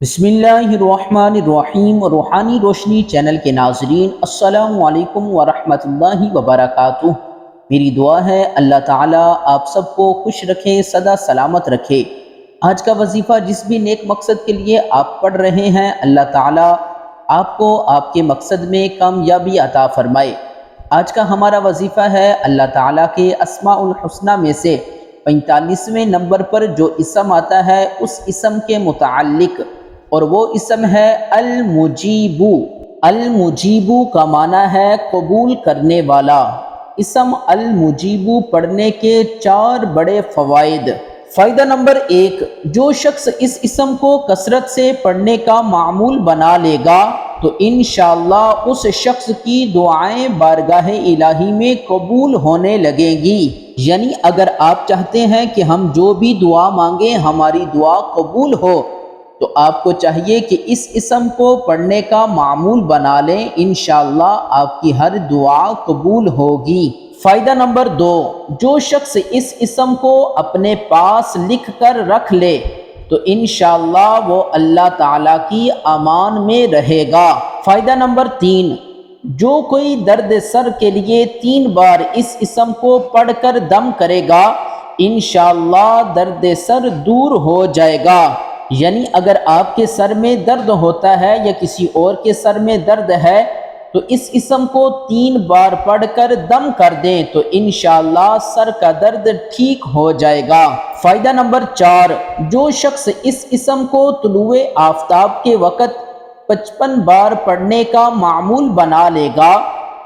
بسم اللہ الرحمن الرحیم روحانی روشنی چینل کے ناظرین، السلام علیکم ورحمۃ اللہ وبرکاتہ۔ میری دعا ہے اللہ تعالیٰ آپ سب کو خوش رکھے، سدا سلامت رکھے۔ آج کا وظیفہ جس بھی نیک مقصد کے لیے آپ پڑھ رہے ہیں، اللہ تعالیٰ آپ کو آپ کے مقصد میں کامیابی عطا فرمائے۔ آج کا ہمارا وظیفہ ہے اللہ تعالیٰ کے اسماء الحسنہ میں سے 45ویں نمبر پر جو اسم آتا ہے اس اسم کے متعلق، اور وہ اسم ہے المجیبو۔ المجیبو کا معنی ہے قبول کرنے والا۔ اسم المجیبو پڑھنے کے 4 بڑے فوائد۔ فائدہ نمبر 1، جو شخص اس اسم کو کثرت سے پڑھنے کا معمول بنا لے گا تو انشاءاللہ اس شخص کی دعائیں بارگاہ الہی میں قبول ہونے لگیں گی۔ یعنی اگر آپ چاہتے ہیں کہ ہم جو بھی دعا مانگیں ہماری دعا قبول ہو، تو آپ کو چاہیے کہ اس اسم کو پڑھنے کا معمول بنا لیں، انشاءاللہ آپ کی ہر دعا قبول ہوگی۔ فائدہ نمبر 2، جو شخص اس اسم کو اپنے پاس لکھ کر رکھ لے تو انشاءاللہ وہ اللہ تعالیٰ کی امان میں رہے گا۔ فائدہ نمبر 3، جو کوئی درد سر کے لیے 3 بار اس اسم کو پڑھ کر دم کرے گا انشاءاللہ درد سر دور ہو جائے گا۔ یعنی اگر آپ کے سر میں درد ہوتا ہے یا کسی اور کے سر میں درد ہے تو اس اسم کو 3 بار پڑھ کر دم کر دیں تو انشاءاللہ سر کا درد ٹھیک ہو جائے گا۔ فائدہ نمبر 4، جو شخص اس اسم کو طلوع آفتاب کے وقت 55 بار پڑھنے کا معمول بنا لے گا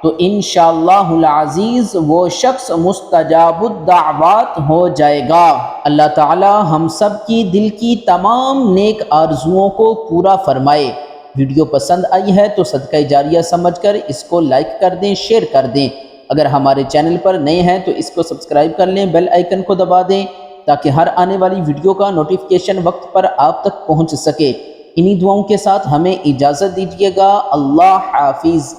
تو انشاءاللہ العزیز وہ شخص مستجاب الدعوات ہو جائے گا۔ اللہ تعالی ہم سب کی دل کی تمام نیک آرزوؤں کو پورا فرمائے۔ ویڈیو پسند آئی ہے تو صدقہ جاریہ سمجھ کر اس کو لائک کر دیں، شیئر کر دیں۔ اگر ہمارے چینل پر نئے ہیں تو اس کو سبسکرائب کر لیں، بیل آئیکن کو دبا دیں تاکہ ہر آنے والی ویڈیو کا نوٹیفیکیشن وقت پر آپ تک پہنچ سکے۔ انہی دعاؤں کے ساتھ ہمیں اجازت دیجیے گا۔ اللہ حافظ۔